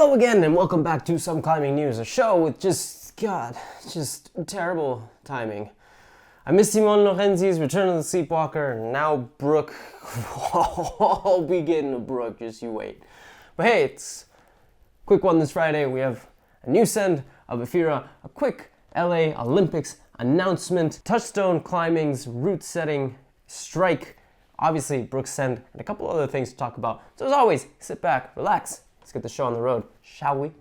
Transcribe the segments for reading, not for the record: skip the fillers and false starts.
Hello again and welcome back to Some Climbing News, a show with just terrible timing. I miss Simone Lorenzi's Return of the Sleepwalker, and now Brooke. I'll be getting to Brooke, just you wait. But hey, it's a quick one this Friday. We have a new send of Efira, a quick LA Olympics announcement, Touchstone climbing's route setting strike, obviously Brooke's send, and a couple other things to talk about. So as always, sit back, relax. Let's get the show on the road, shall we?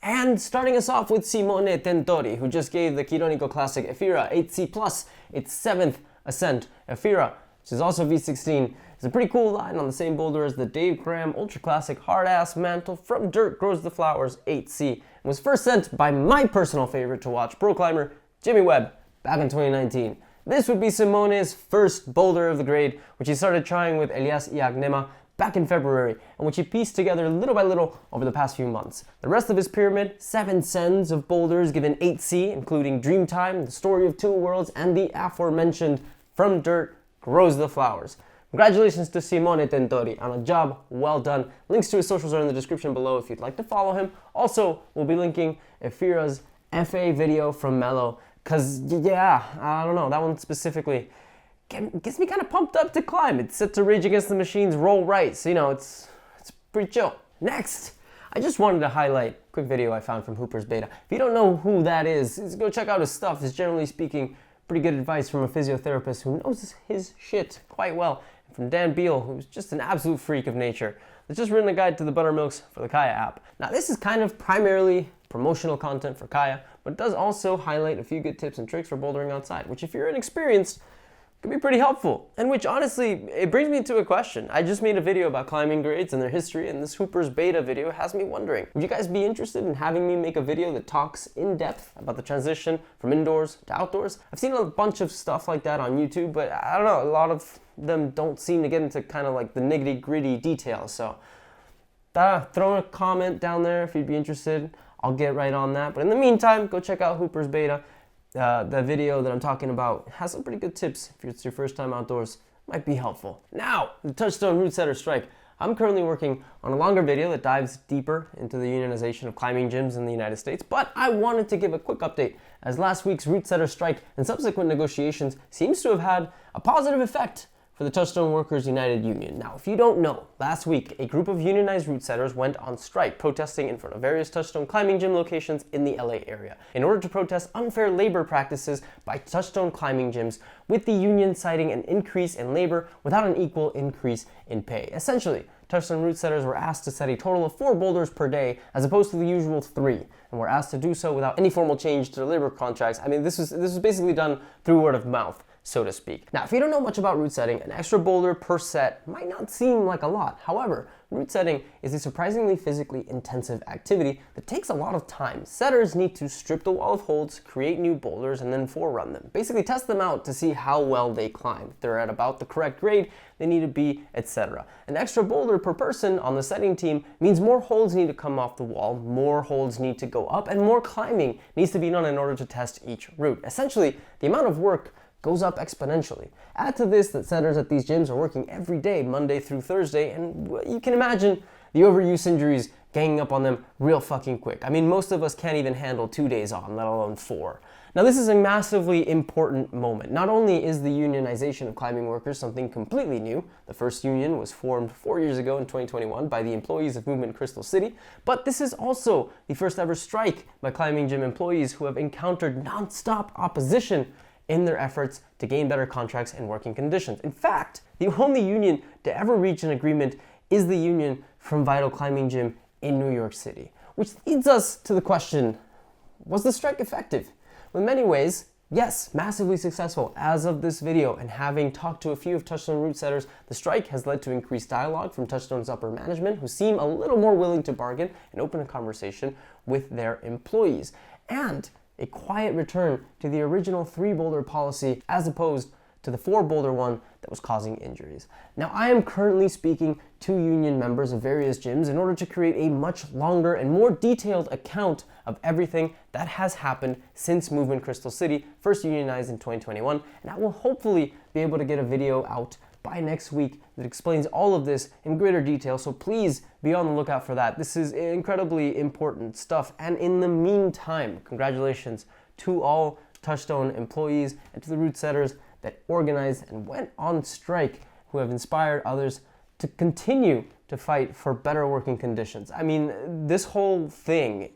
And starting us off with Simone Tentori, who just gave the Chironico Classic Efira 8C+, its 7th ascent. Efira, which is also V16, is a pretty cool line on the same boulder as the Dave Graham Ultra Classic Hard-Ass Mantle From Dirt Grows the Flowers 8C, and was first sent by my personal favorite to watch, pro climber Jimmy Webb, back in 2019. This would be Simone's first boulder of the grade, which he started trying with Elias Iagnema back in February, and which he pieced together little by little over the past few months. The rest of his pyramid, 7 sends of boulders given 8C, including Dreamtime, The Story of Two Worlds, and the aforementioned From Dirt Grows the Flowers. Congratulations to Simone Tentori on a job well done. Links to his socials are in the description below if you'd like to follow him. Also, we'll be linking Efira's FA video from Mello, because, yeah, I don't know, that one specifically gets me kind of pumped up to climb. It's set to Rage Against the Machine's Roll Right, so, you know, it's pretty chill. Next, I just wanted to highlight a quick video I found from Hooper's Beta. If you don't know who that is, go check out his stuff. It's generally speaking pretty good advice from a physiotherapist who knows his shit quite well. And from Dan Beal, who's just an absolute freak of nature. That's just written a guide to the buttermilks for the Kaya app. Now, this is kind of primarily promotional content for Kaya, but it does also highlight a few good tips and tricks for bouldering outside, which if you're inexperienced, can be pretty helpful. And which honestly, it brings me to a question. I just made a video about climbing grades and their history, and this Hooper's Beta video has me wondering, would you guys be interested in having me make a video that talks in depth about the transition from indoors to outdoors? I've seen a bunch of stuff like that on YouTube, but I don't know, a lot of them don't seem to get into kind of like the nitty-gritty details. So throw a comment down there if you'd be interested. I'll get right on that. But in the meantime, go check out Hooper's Beta. The video that I'm talking about has some pretty good tips. If it's your first time outdoors, might be helpful. Now, the Touchstone Route Setter Strike. I'm currently working on a longer video that dives deeper into the unionization of climbing gyms in the United States, but I wanted to give a quick update as last week's Route Setter Strike and subsequent negotiations seems to have had a positive effect for the Touchstone Workers United Union. Now, if you don't know, last week, a group of unionized route setters went on strike, protesting in front of various Touchstone climbing gym locations in the LA area, in order to protest unfair labor practices by Touchstone climbing gyms, with the union citing an increase in labor without an equal increase in pay. Essentially, Touchstone route setters were asked to set a total of 4 boulders per day, as opposed to the usual 3, and were asked to do so without any formal change to their labor contracts. I mean, this was basically done through word of mouth, so to speak. Now, if you don't know much about route setting, an extra boulder per set might not seem like a lot. However, route setting is a surprisingly physically intensive activity that takes a lot of time. Setters need to strip the wall of holds, create new boulders, and then forerun them. Basically test them out to see how well they climb. If they're at about the correct grade they need to be, etc. An extra boulder per person on the setting team means more holds need to come off the wall, more holds need to go up, and more climbing needs to be done in order to test each route. Essentially, the amount of work goes up exponentially. Add to this that setters at these gyms are working every day, Monday through Thursday, and you can imagine the overuse injuries ganging up on them real fucking quick. I mean, most of us can't even handle 2 days on, let alone 4. Now, this is a massively important moment. Not only is the unionization of climbing workers something completely new, the first union was formed 4 years ago in 2021 by the employees of Movement Crystal City, but this is also the first ever strike by climbing gym employees who have encountered non-stop opposition in their efforts to gain better contracts and working conditions. In fact, the only union to ever reach an agreement is the union from Vital Climbing Gym in New York City. Which leads us to the question, was the strike effective? Well, in many ways, yes, massively successful as of this video, and having talked to a few of Touchstone route setters, the strike has led to increased dialogue from Touchstone's upper management, who seem a little more willing to bargain and open a conversation with their employees. And a quiet return to the original 3 boulder policy as opposed to the 4-boulder one that was causing injuries. Now, I am currently speaking to union members of various gyms in order to create a much longer and more detailed account of everything that has happened since Movement Crystal City first unionized in 2021, and I will hopefully be able to get a video out by next week that explains all of this in greater detail, so please be on the lookout for that. This is incredibly important stuff, and in the meantime, congratulations to all Touchstone employees and to the route setters that organized and went on strike, who have inspired others to continue to fight for better working conditions. I mean, this whole thing,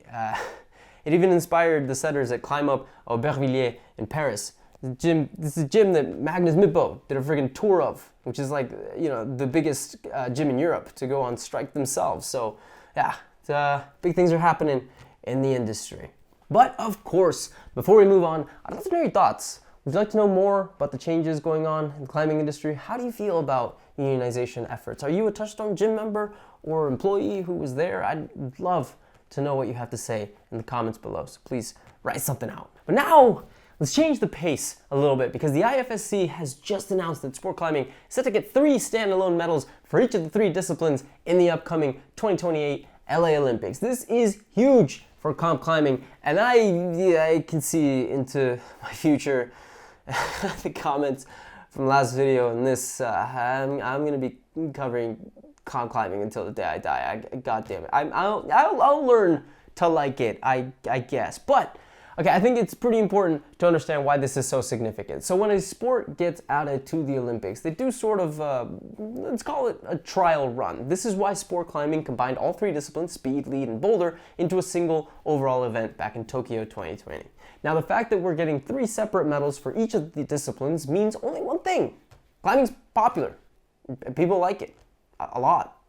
it even inspired the setters at Climb Up Aubervilliers in Paris. This is a gym that Magnus Mippo did a friggin' tour of, which is like, you know, the biggest gym in Europe to go on strike themselves. So yeah, big things are happening in the industry. But of course, before we move on, I'd love to know your thoughts. Would you like to know more about the changes going on in the climbing industry? How do you feel about unionization efforts? Are you a Touchstone gym member or employee who was there? I'd love to know what you have to say in the comments below, so please write something out. But now, let's change the pace a little bit, because the IFSC has just announced that sport climbing is set to get 3 standalone medals for each of the 3 disciplines in the upcoming 2028 LA Olympics. This is huge for comp climbing, and I can see into my future. The comments from last video and this, I'm gonna be covering comp climbing until the day I die. God damn it, I'll learn to like it, I guess. But okay, I think it's pretty important to understand why this is so significant. So when a sport gets added to the Olympics, they do sort of, let's call it a trial run. This is why sport climbing combined all 3 disciplines, speed, lead, and boulder, into a single overall event back in Tokyo 2020. Now, the fact that we're getting 3 separate medals for each of the disciplines means only one thing. Climbing's popular. People like it a lot.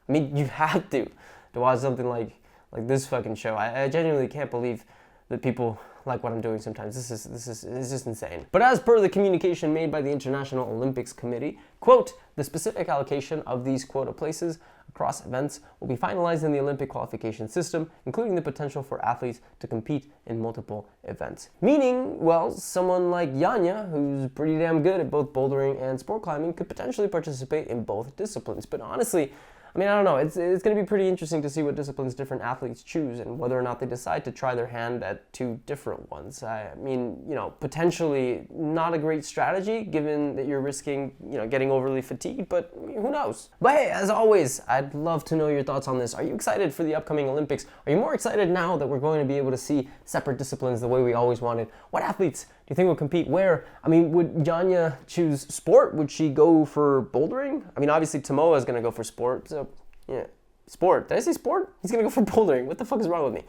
I mean, you have to watch something like this fucking show. I genuinely can't believe that people like what I'm doing sometimes. This is just insane. But as per the communication made by the International Olympics Committee, quote, the specific allocation of these quota places across events will be finalized in the Olympic qualification system, including the potential for athletes to compete in multiple events. Meaning, well, someone like Yanya, who's pretty damn good at both bouldering and sport climbing, could potentially participate in both disciplines. But honestly, I mean, I don't know, it's going to be pretty interesting to see what disciplines different athletes choose and whether or not they decide to try their hand at 2 different ones. I mean, you know, potentially not a great strategy given that you're risking, you know, getting overly fatigued, but who knows? But hey, as always, I'd love to know your thoughts on this. Are you excited for the upcoming Olympics? Are you more excited now that we're going to be able to see separate disciplines the way we always wanted? What athletes do you think will compete where? I mean, would Yanya choose sport? Would she go for bouldering? I mean, obviously Tomoa is going to go for sport, so yeah, sport. Did I say sport? He's gonna go for bouldering. What the fuck is wrong with me?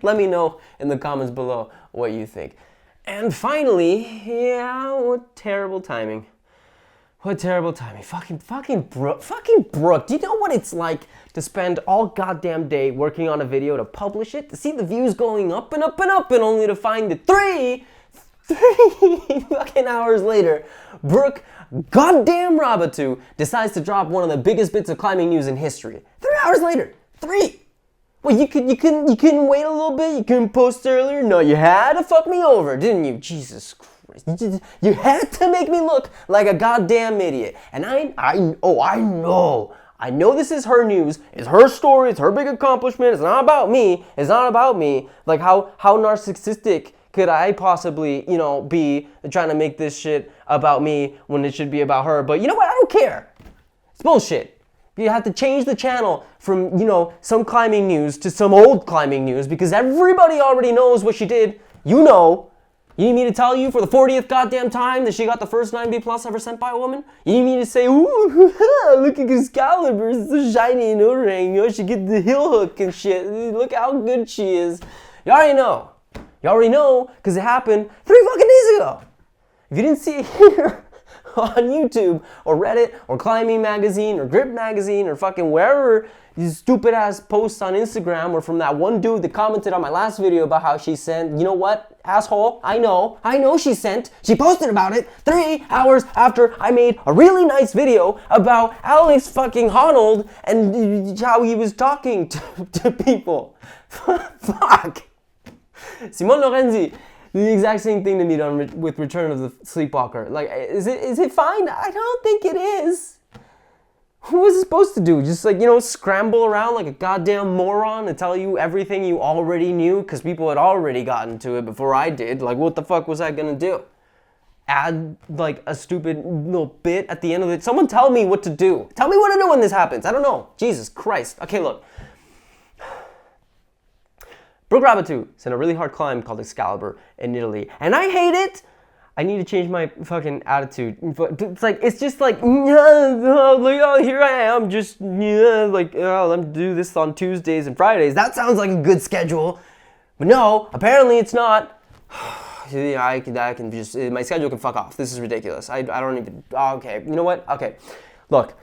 Let me know in the comments below what you think. And finally, yeah, what terrible timing. What terrible timing. Fucking Brooke. Do you know what it's like to spend all goddamn day working on a video to publish it, to see the views going up and up and up, and only to find that three fucking hours later, Brooke goddamn Raboutou decides to drop one of the biggest bits of climbing news in history. 3 hours later. 3! Well, you couldn't wait a little bit? You couldn't post earlier? No, you had to fuck me over, didn't you? Jesus Christ. You had to make me look like a goddamn idiot. And I know this is her news, it's her story, it's her big accomplishment, it's not about me. Like, how narcissistic could I possibly, you know, be trying to make this shit about me when it should be about her? But you know what? I don't care. It's bullshit. You have to change the channel from, you know, some climbing news to some old climbing news because everybody already knows what she did. You know. You need me to tell you for the 40th goddamn time that she got the first 9B plus ever sent by a woman? You need me to say, ooh, look at Excalibur, it's so shiny and O-ring, you know, she get the heel hook and shit. Look how good she is. You already know. You already know, because it happened 3 fucking days ago. If you didn't see it here on YouTube, or Reddit, or Climbing Magazine, or Grip Magazine, or fucking wherever these stupid ass posts on Instagram, or from that one dude that commented on my last video about how she sent, you know what, asshole, I know she posted about it 3 hours after I made a really nice video about Alex fucking Honnold and how he was talking to people. Fuck. Simone Lorenzi, The exact same thing they did with Return of the Sleepwalker. Like, is it fine? I don't think it is. What was it supposed to do? Just like, scramble around like a goddamn moron and tell you everything you already knew? Because people had already gotten to it before I did. Like, what the fuck was I gonna do? Add like a stupid little bit at the end of it? Someone tell me what to do. Tell me what to do when this happens. I don't know. Jesus Christ. Okay, look. Brooke Raboutou is in a really hard climb called Excalibur in Italy. And I hate it. I need to change my fucking attitude. But it's just like, oh, here I am, just, let me do this on Tuesdays and Fridays. That sounds like a good schedule. But no, apparently it's not. I can just, my schedule can fuck off. This is ridiculous. I don't even, okay, you know what? Okay, look,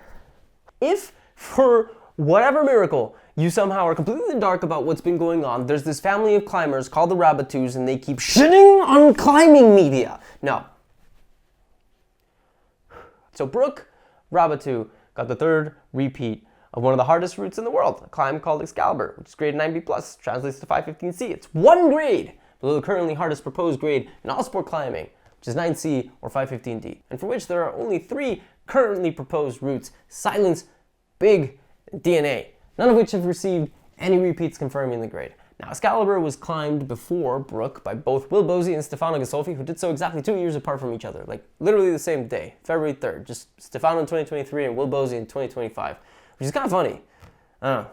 if for whatever miracle you somehow are completely in the dark about what's been going on, there's this family of climbers called the Raboutous, and they keep shitting on climbing media. No. So Brooke Raboutou got the third repeat of one of the hardest routes in the world, a climb called Excalibur, which is grade 9B+, translates to 515C. It's one grade below the currently hardest proposed grade in all sport climbing, which is 9C or 515D, and for which there are only 3 currently proposed routes: Silence, Big, and DNA, none of which have received any repeats confirming the grade. Now, Excalibur was climbed before Brooke by both Will Bosey and Stefano Gasolfi, who did so exactly 2 years apart from each other, like literally the same day, February 3rd, just Stefano in 2023 and Will Bosey in 2025, which is kind of funny. I don't know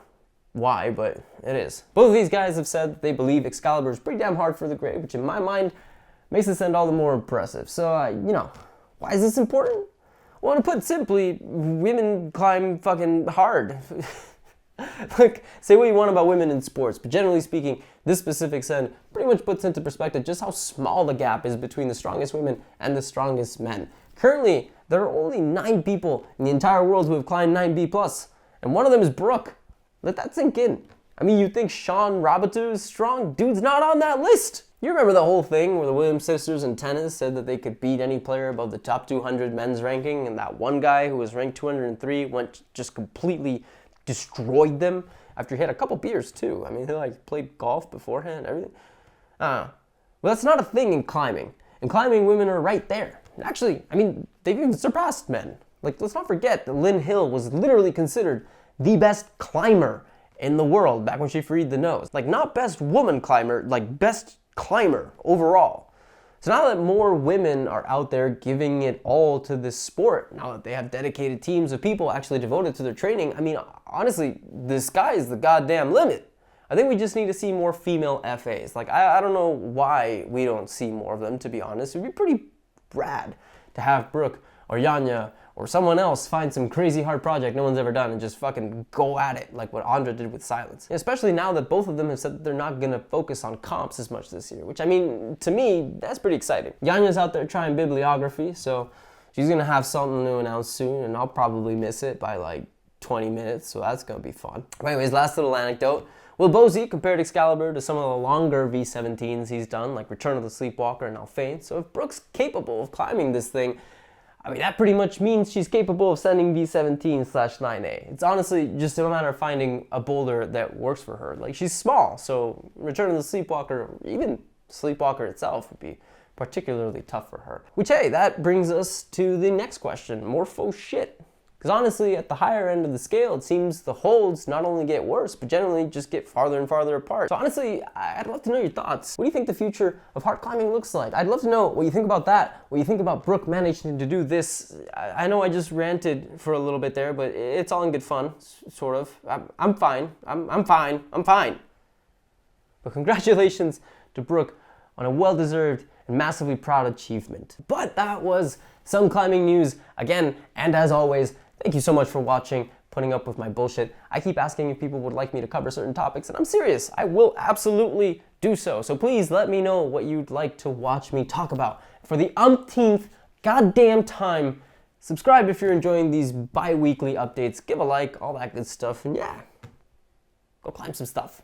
why, but it is. Both of these guys have said that they believe Excalibur is pretty damn hard for the grade, which in my mind makes this end all the more impressive. So, why is this important? Well, to put it simply, women climb fucking hard. Look, say what you want about women in sports, but generally speaking, this specific send pretty much puts into perspective just how small the gap is between the strongest women and the strongest men. Currently, there are only 9 people in the entire world who have climbed 9B+, and one of them is Brooke. Let that sink in. I mean, you think Sean Raboutou is strong? Dude's not on that list. You remember the whole thing where the Williams sisters in tennis said that they could beat any player above the top 200 men's ranking, and that one guy who was ranked 203 went just completely destroyed them after he had a couple beers too. I mean, he played golf beforehand, everything. Well, that's not a thing in climbing. In climbing, women are right there. And actually, I mean, they've even surpassed men. Let's not forget that Lynn Hill was literally considered the best climber in the world back when she freed the nose. Not best woman climber, best climber overall. So now that more women are out there giving it all to this sport, now that they have dedicated teams of people actually devoted to their training, I mean, honestly, the sky is the goddamn limit. I think we just need to see more female FAs. I don't know why we don't see more of them, to be honest. It would be pretty rad to have Brooke or Yanya or someone else find some crazy hard project no one's ever done and just fucking go at it like what Andra did with Silence. Especially now that both of them have said that they're not gonna focus on comps as much this year, which, I mean, to me, that's pretty exciting. Yanya's out there trying bibliography, so she's gonna have something to announce soon, and I'll probably miss it by 20 minutes, so that's gonna be fun. Anyways, last little anecdote. Will Bosey compared Excalibur to some of the longer V17s he's done, like Return of the Sleepwalker and Alphane, so if Brooke's capable of climbing this thing, I mean, that pretty much means she's capable of sending V17/9A. It's honestly just a matter of finding a boulder that works for her. She's small, so Return of the Sleepwalker, even Sleepwalker itself, would be particularly tough for her. Which, hey, that brings us to the next question. More faux shit. Because honestly, at the higher end of the scale, it seems the holds not only get worse, but generally just get farther and farther apart. So honestly, I'd love to know your thoughts. What do you think the future of hard climbing looks like? I'd love to know what you think about that, what you think about Brooke managing to do this. I know I just ranted for a little bit there, but it's all in good fun, sort of. I'm fine. I'm fine. But congratulations to Brooke on a well-deserved and massively proud achievement. But that was some climbing news again, and as always, thank you so much for watching, putting up with my bullshit. I keep asking if people would like me to cover certain topics, and I'm serious. I will absolutely do so. So please let me know what you'd like to watch me talk about. For the umpteenth goddamn time, subscribe if you're enjoying these bi-weekly updates. Give a like, all that good stuff, and yeah, go climb some stuff.